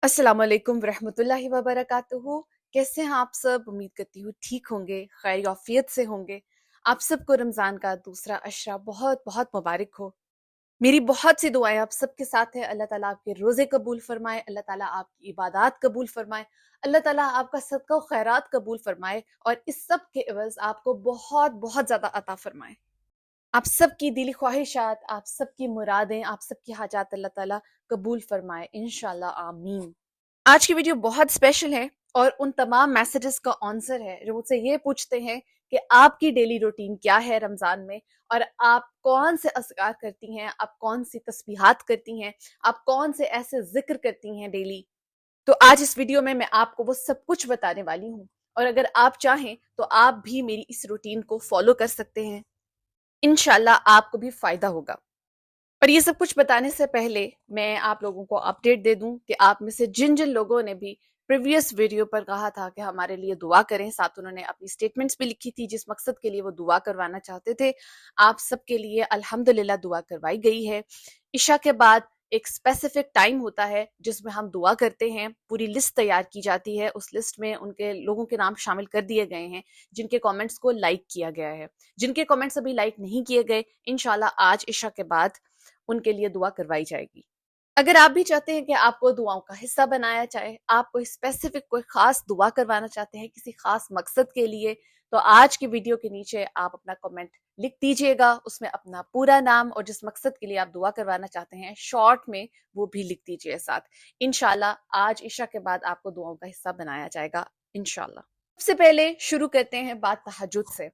अस्सलाम वालेकुम रहमतुल्लाहि व बरकातुहू। कैसे हैं आप सब? उम्मीद करती हूँ ठीक होंगे, खैर आफियत से होंगे। आप सबको रमज़ान का दूसरा अशरा बहुत बहुत मुबारक हो। मेरी बहुत सी दुआएं आप सबके साथ है। अल्लाह ताला आपके रोज़े कबूल फरमाए, अल्लाह ताला आपकी इबादत कबूल फरमाए, अल्लाह ताला आपका सदका व खैरात कबूल फरमाए और इस सब के एवज़ आपको बहुत बहुत ज़्यादा अता फरमाए। आप सबकी दिली ख्वाहिशात, आप सबकी मुरादें, आप सबकी हाजात अल्लाह ताला कबूल फरमाए इंशाल्लाह, आमीन। आज की वीडियो बहुत स्पेशल है और उन तमाम मैसेजेस का आंसर है जो मुझसे ये पूछते हैं कि आपकी डेली रूटीन क्या है रमज़ान में, और आप कौन से अस्कार करती हैं, आप कौन सी तस्बीहात करती हैं, आप कौन से ऐसे जिक्र करती हैं डेली। तो आज इस वीडियो में मैं आपको वो सब कुछ बताने वाली हूँ, और अगर आप चाहें तो आप भी मेरी इस रूटीन को फॉलो कर सकते हैं। इंशाल्लाह आपको भी फायदा होगा। पर ये सब कुछ बताने से पहले मैं आप लोगों को अपडेट दे दूं कि आप में से जिन जिन लोगों ने भी प्रीवियस वीडियो पर कहा था कि हमारे लिए दुआ करें, साथ उन्होंने अपनी स्टेटमेंट्स भी लिखी थी जिस मकसद के लिए वो दुआ करवाना चाहते थे, आप सबके लिए अल्हम्दुलिल्लाह दुआ करवाई गई है। इशा के बाद एक स्पेसिफिक टाइम होता है जिसमें हम दुआ करते हैं, पूरी लिस्ट तैयार की जाती है, उस लिस्ट में उनके लोगों के नाम शामिल कर दिए गए हैं जिनके कमेंट्स को लाइक किया गया है। जिनके कमेंट्स अभी लाइक नहीं किए गए, इंशाल्लाह आज इशा के बाद उनके लिए दुआ करवाई जाएगी। अगर आप भी चाहते हैं कि आपको दुआओं का हिस्सा बनाया जाए, आप कोई स्पेसिफिक कोई खास दुआ करवाना चाहते हैं किसी खास मकसद के लिए, तो आज की वीडियो के नीचे आप अपना कमेंट लिख दीजिएगा, उसमें अपना पूरा नाम और जिस मकसद के लिए आप दुआ करवाना चाहते हैं शॉर्ट में वो भी लिख दीजिए साथ। इंशाल्लाह आज इशा के बाद आपको दुआओं का हिस्सा बनाया जाएगा इंशाल्लाह। सबसे पहले शुरू करते हैं बात तहज्जुद से।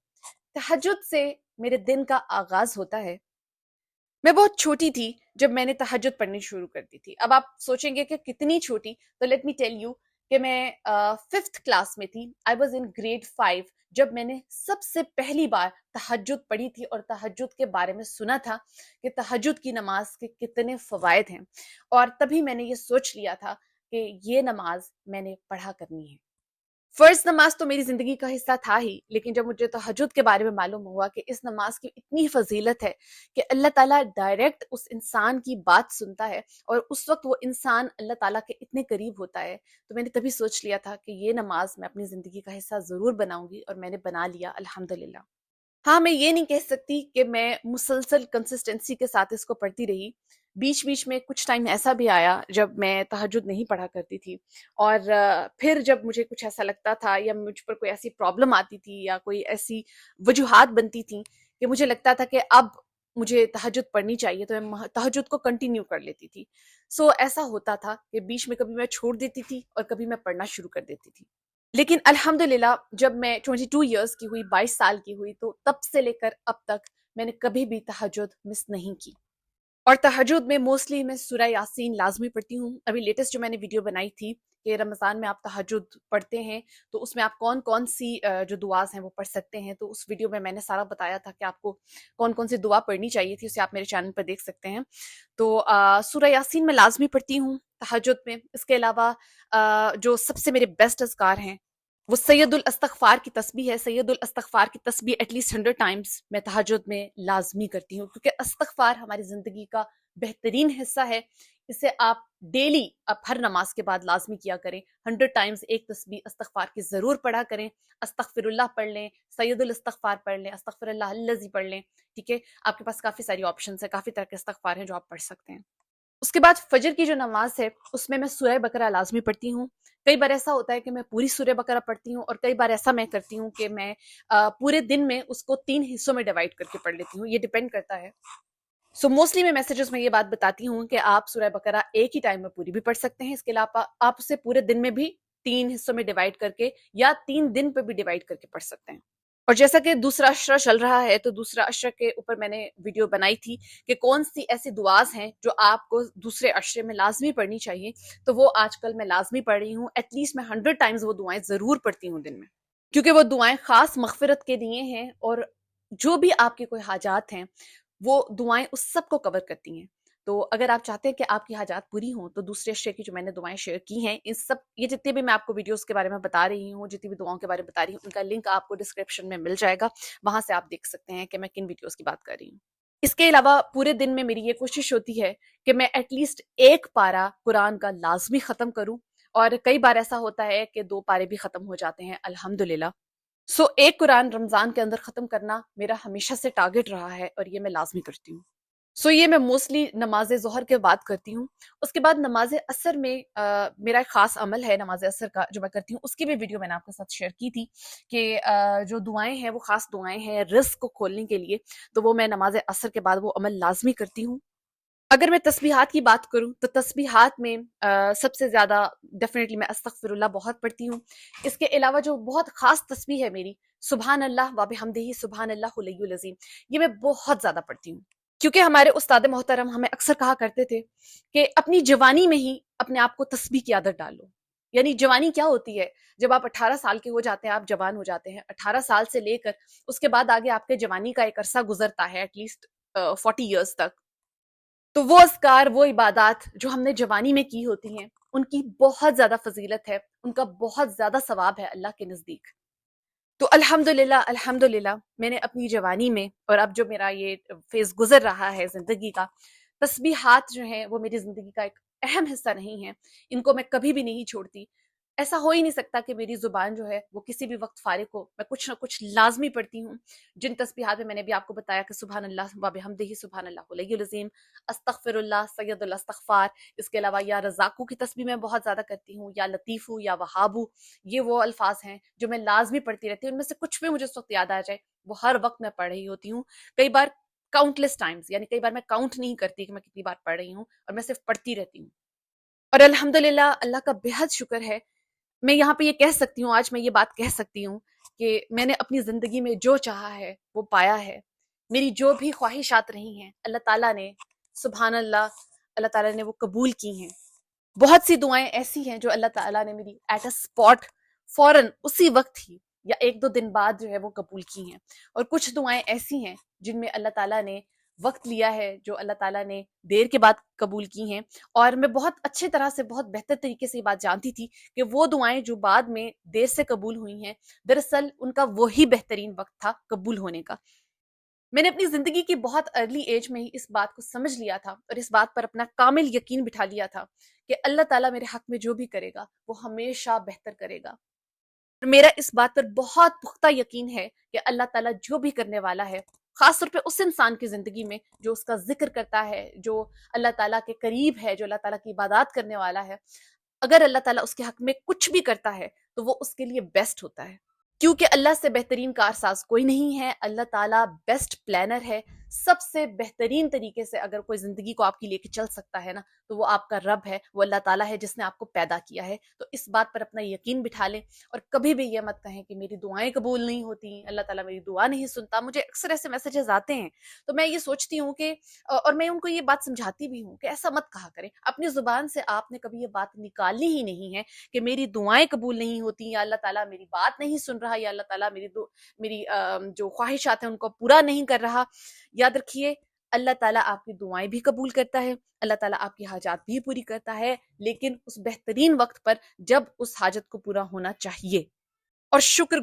तहज्जुद से मेरे दिन का आगाज होता है। मैं बहुत छोटी थी जब मैंने तहज्जुद पढ़नी शुरू कर दी थी। अब आप सोचेंगे कि कितनी छोटी, तो लेट मी टेल यू कि मैं फिफ्थ क्लास में थी। आई वॉज इन ग्रेड 5 जब मैंने सबसे पहली बार तहज्जुद पढ़ी थी और तहज्जुद के बारे में सुना था कि तहज्जुद की नमाज के कितने फवायद हैं, और तभी मैंने ये सोच लिया था कि ये नमाज मैंने पढ़ा करनी है। फर्ज नमाज तो मेरी जिंदगी का हिस्सा था ही, लेकिन जब मुझे तहज्जुद के बारे में मालूम हुआ कि इस नमाज की इतनी फजीलत है कि अल्लाह ताला डायरेक्ट उस इंसान की बात सुनता है और उस वक्त वो इंसान अल्लाह ताला के इतने करीब होता है, तो मैंने तभी सोच लिया था कि ये नमाज मैं अपनी जिंदगी का हिस्सा जरूर बनाऊंगी, और मैंने बना लिया अल्हम्दुलिल्लाह। हाँ, मैं ये नहीं कह सकती कि मैं मुसलसल कंसिस्टेंसी के साथ इसको पढ़ती रही। बीच-बीच में कुछ टाइम ऐसा भी आया जब मैं तहज्जुद नहीं पढ़ा करती थी, और फिर जब मुझे कुछ ऐसा लगता था या मुझ पर कोई ऐसी प्रॉब्लम आती थी या कोई ऐसी वजूहात बनती थी कि मुझे लगता था कि अब मुझे तहज्जुद पढ़नी चाहिए, तो मैं तहज्जुद को कंटिन्यू कर लेती थी। सो ऐसा होता था कि बीच में कभी मैं छोड़ देती थी और कभी मैं पढ़ना शुरू कर देती थी। लेकिन अल्हम्दुलिल्लाह जब मैं 22 इयर्स की हुई, 22 साल की हुई, तो तब से लेकर अब तक मैंने कभी भी तहज्जुद मिस नहीं की। और तहज्जुद में मोस्टली मैं सूरह यासीन लाज़मी पढ़ती हूँ। अभी लेटेस्ट जो मैंने वीडियो बनाई थी कि रमज़ान में आप तहज्जुद पढ़ते हैं, तो उसमें आप कौन-कौन सी जो दुआज़ हैं वो पढ़ सकते हैं, तो उस वीडियो में मैंने सारा बताया था कि आपको कौन-कौन सी दुआ पढ़नी चाहिए थी, उसे आप मेरे चैनल पर देख सकते हैं। तो सूरह यासीन मैं लाज़मी पढ़ती हूँ तहज्जुद में। इसके अलावा जो सबसे मेरे बेस्ट अज़कार हैं वो सैयदुल इस्तिग़फ़ार की तस्बीह है। सैयदुल इस्तिग़फ़ार की तस्बीह एटलीस्ट 100 टाइम्स मैं तहज्जुद में लाज़मी करती हूँ, क्योंकि इस्तिग़फ़ार हमारी ज़िंदगी का बेहतरीन हिस्सा है। इसे आप डेली, आप हर नमाज के बाद लाज़मी किया करें। 100 टाइम्स एक तस्बीह इस्तिग़फ़ार की ज़रूर पढ़ा करें। अस्तग़फ़िरुल्लाह पढ़ लें, सैयदुल इस्तिग़फ़ार पढ़ लें, अस्तग़फ़िरुल्लाह अल्लज़ी पढ़ लें, ठीक है? आपके पास काफ़ी सारी ऑप्शंस हैं, काफ़ी तरह के इस्तिग़फ़ार हैं जो आप पढ़ सकते हैं। उसके बाद फजर की जो नमाज है उसमें मैं सूरह बकरा लाज़मी पढ़ती हूँ। कई बार ऐसा होता है कि मैं पूरी सूरह बकरा पढ़ती हूँ, और कई बार ऐसा मैं करती हूँ कि मैं पूरे दिन में उसको 3 हिस्सों में डिवाइड करके पढ़ लेती हूँ। ये डिपेंड करता है। सो मोस्टली मैं मैसेजेस में ये बात बताती हूँ कि आप सूरह बकरा एक ही टाइम में पूरी भी पढ़ सकते हैं। इसके अलावा आप उसे पूरे दिन में भी 3 हिस्सों में डिवाइड करके या 3 दिन पे भी डिवाइड करके पढ़ सकते हैं। और जैसा कि दूसरा अशरा चल रहा है, तो दूसरा अशरा के ऊपर मैंने वीडियो बनाई थी कि कौन सी ऐसी दुआज़ हैं जो आपको दूसरे अशरे में लाज़मी पढ़नी चाहिए, तो वो आजकल मैं लाज़मी पढ़ रही हूँ। एटलीस्ट मैं 100 टाइम्स वो दुआएँ ज़रूर पढ़ती हूँ दिन में, क्योंकि वो दुआएँ ख़ास मग़फ़िरत के लिए हैं, और जो भी आपके कोई हाजात हैं, वो दुआएँ उस सब को कवर करती हैं। तो अगर आप चाहते हैं कि आपकी हाजात पूरी हों, तो दूसरे अशरे की जो मैंने दुआएँ शेयर की हैं, इस सब ये जितने भी मैं आपको वीडियोज़ के बारे में बता रही हूँ, जितनी भी दुआओं के बारे में बता रही हूँ, उनका लिंक आपको डिस्क्रिप्शन में मिल जाएगा। वहाँ से आप देख सकते हैं कि मैं किन वीडियोज़ की बात कर रही हूँ। اس کے علاوہ پورے دن میں میری یہ کوشش ہوتی ہے کہ میں ایٹ لیسٹ ایک پارہ قرآن کا لازمی ختم کروں، اور کئی بار ایسا ہوتا ہے کہ 2 پارے بھی ختم ہو جاتے ہیں الحمدللہ۔ ایک قرآن رمضان کے اندر ختم کرنا میرا ہمیشہ سے ٹارگٹ رہا ہے، اور یہ میں لازمی کرتی ہوں۔ یہ میں موسٹلی نماز ظہر کے بعد کرتی ہوں۔ اس کے بعد نماز عصر میں میرا ایک خاص عمل ہے نماز عصر کا جو میں کرتی ہوں، اس کی بھی ویڈیو میں نے آپ کے ساتھ شیئر کی تھی کہ جو دعائیں ہیں وہ خاص دعائیں ہیں رزق کو کھولنے کے لیے، تو وہ میں نماز عصر کے بعد وہ عمل لازمی کرتی ہوں۔ اگر میں تسبیحات کی بات کروں تو تسبیحات میں سب سے زیادہ ڈیفینیٹلی میں استغفر اللہ بہت پڑھتی ہوں۔ اس کے علاوہ جو بہت خاص تسبیح ہے میری، سبحان اللہ و بحمدہ سبحان اللہ العلی العظیم، یہ میں بہت زیادہ پڑھتی ہوں، کیونکہ ہمارے استاد محترم ہمیں اکثر کہا کرتے تھے کہ اپنی جوانی میں ہی اپنے آپ کو تسبیح کی عادت ڈالو۔ یعنی جوانی کیا ہوتی ہے؟ جب آپ 18 سال کے ہو جاتے ہیں، آپ جوان ہو جاتے ہیں، 18 سال سے لے کر اس کے بعد آگے آپ کے جوانی کا ایک عرصہ گزرتا ہے ایٹ لیسٹ 40 ایئرس تک، تو وہ اذکار، وہ عبادات جو ہم نے جوانی میں کی ہوتی ہیں، ان کی بہت زیادہ فضیلت ہے، ان کا بہت زیادہ ثواب ہے اللہ کے نزدیک۔ تو الحمدللہ میں نے اپنی جوانی میں، اور اب جو میرا یہ فیز گزر رہا ہے زندگی کا، تسبیحات جو ہیں وہ میری زندگی کا ایک اہم حصہ نہیں ہے، ان کو میں کبھی بھی نہیں چھوڑتی۔ ایسا ہو ہی نہیں سکتا کہ میری زبان جو ہے وہ کسی بھی وقت فارغ ہو، میں کچھ نہ کچھ لازمی پڑھتی ہوں۔ جن تسبیحات میں نے بھی آپ کو بتایا کہ سبحان اللہ و بحمدہ سبحان اللہ العلی العظیم، استغفر اللہ سید الاستغفار، اس کے علاوہ یا رزاقو کی تسبیح میں بہت زیادہ کرتی ہوں، یا لطیفو یا وہابو، یہ وہ الفاظ ہیں جو میں لازمی پڑھتی رہتی ہوں۔ ان میں سے کچھ بھی مجھے اس وقت یاد آ جائے وہ ہر وقت میں پڑھ رہی ہوتی ہوں، کئی بار کاؤنٹ لیس ٹائمز، یعنی کئی بار میں کاؤنٹ نہیں کرتی کہ میں کتنی بار پڑھ رہی ہوں، اور میں صرف پڑھتی رہتی ہوں۔ اور الحمدللہ اللہ کا بہت شکر ہے، میں یہاں پہ یہ کہہ سکتی ہوں، آج میں یہ بات کہہ سکتی ہوں کہ میں نے اپنی زندگی میں جو چاہا ہے وہ پایا ہے۔ میری جو بھی خواہشات رہی ہیں اللہ تعالیٰ نے، سبحان اللہ تعالیٰ نے وہ قبول کی ہیں۔ بہت سی دعائیں ایسی ہیں جو اللہ تعالیٰ نے میری ایٹ اے اسپاٹ فوراً اسی وقت ہی یا 1-2 دن بعد جو ہے وہ قبول کی ہیں، اور کچھ دعائیں ایسی ہیں جن میں اللہ تعالیٰ نے وقت لیا ہے، جو اللہ تعالیٰ نے دیر کے بعد قبول کی ہیں، اور میں بہت اچھے طرح سے، بہت بہتر طریقے سے یہ بات جانتی تھی کہ وہ دعائیں جو بعد میں دیر سے قبول ہوئی ہیں، دراصل ان کا وہی بہترین وقت تھا قبول ہونے کا۔ میں نے اپنی زندگی کی بہت ارلی ایج میں ہی اس بات کو سمجھ لیا تھا، اور اس بات پر اپنا کامل یقین بٹھا لیا تھا کہ اللہ تعالیٰ میرے حق میں جو بھی کرے گا وہ ہمیشہ بہتر کرے گا۔ میرا اس بات پر بہت پختہ یقین ہے کہ اللہ تعالیٰ جو بھی کرنے والا ہے، خاص طور پہ اس انسان کی زندگی میں جو اس کا ذکر کرتا ہے، جو اللہ تعالیٰ کے قریب ہے، جو اللہ تعالیٰ کی عبادات کرنے والا ہے، اگر اللہ تعالیٰ اس کے حق میں کچھ بھی کرتا ہے تو وہ اس کے لیے بیسٹ ہوتا ہے، کیونکہ اللہ سے بہترین کارساز کوئی نہیں ہے۔ اللہ تعالیٰ بیسٹ پلانر ہے۔ سب سے بہترین طریقے سے اگر کوئی زندگی کو آپ کی لے کے چل سکتا ہے نا، تو وہ آپ کا رب ہے، وہ اللہ تعالیٰ ہے جس نے آپ کو پیدا کیا ہے۔ تو اس بات پر اپنا یقین بٹھا لیں، اور کبھی بھی یہ مت کہیں کہ میری دعائیں قبول نہیں ہوتی، اللہ تعالیٰ میری دعا نہیں سنتا۔ مجھے اکثر ایسے میسیجز آتے ہیں، تو میں یہ سوچتی ہوں کہ، اور میں ان کو یہ بات سمجھاتی بھی ہوں کہ ایسا مت کہا کریں، اپنی زبان سے آپ نے کبھی یہ بات نکالنی ہی نہیں ہے کہ میری دعائیں قبول نہیں ہوتی، یا اللہ تعالیٰ میری بات نہیں سن رہا، یا اللہ تعالیٰ میری جو خواہشات ہیں ان کو پورا نہیں کر رہا۔ یاد رکھیے، اللہ تعالیٰ آپ کی دعائیں بھی قبول کرتا ہے، اللہ تعالیٰ آپ کی حاجات بھی پوری کرتا ہے، لیکن اس بہترین وقت پر جب اس حاجت کو پورا ہونا چاہیے۔ اور شکر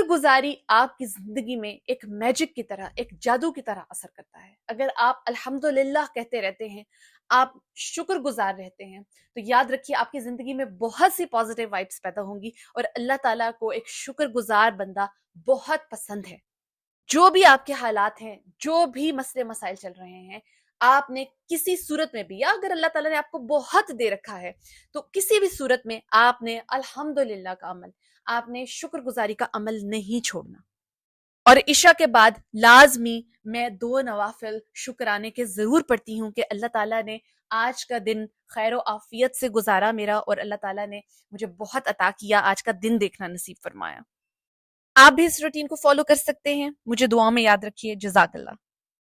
گزاری آپ کی زندگی میں ایک میجک کی طرح، ایک جادو کی طرح اثر کرتا ہے۔ اگر آپ الحمدللہ کہتے رہتے ہیں، آپ شکر گزار رہتے ہیں، تو یاد رکھیے آپ کی زندگی میں بہت سی پازیٹیو وائبس پیدا ہوں گی، اور اللہ تعالیٰ کو ایک شکر گزار بندہ بہت پسند ہے۔ جو بھی آپ کے حالات ہیں، جو بھی مسئلے مسائل چل رہے ہیں، آپ نے کسی صورت میں بھی، یا اگر اللہ تعالیٰ نے آپ کو بہت دے رکھا ہے تو کسی بھی صورت میں آپ نے الحمدللہ کا عمل، آپ نے شکر گزاری کا عمل نہیں چھوڑنا۔ اور عشاء کے بعد لازمی میں 2 نوافل شکرانے کے ضرور پڑھتی ہوں کہ اللہ تعالیٰ نے آج کا دن خیر و عافیت سے گزارا میرا، اور اللہ تعالیٰ نے مجھے بہت عطا کیا، آج کا دن دیکھنا نصیب فرمایا۔ آپ بھی اس روٹین کو فالو کر سکتے ہیں۔ مجھے دعاؤں میں یاد رکھیے۔ جزاک اللہ۔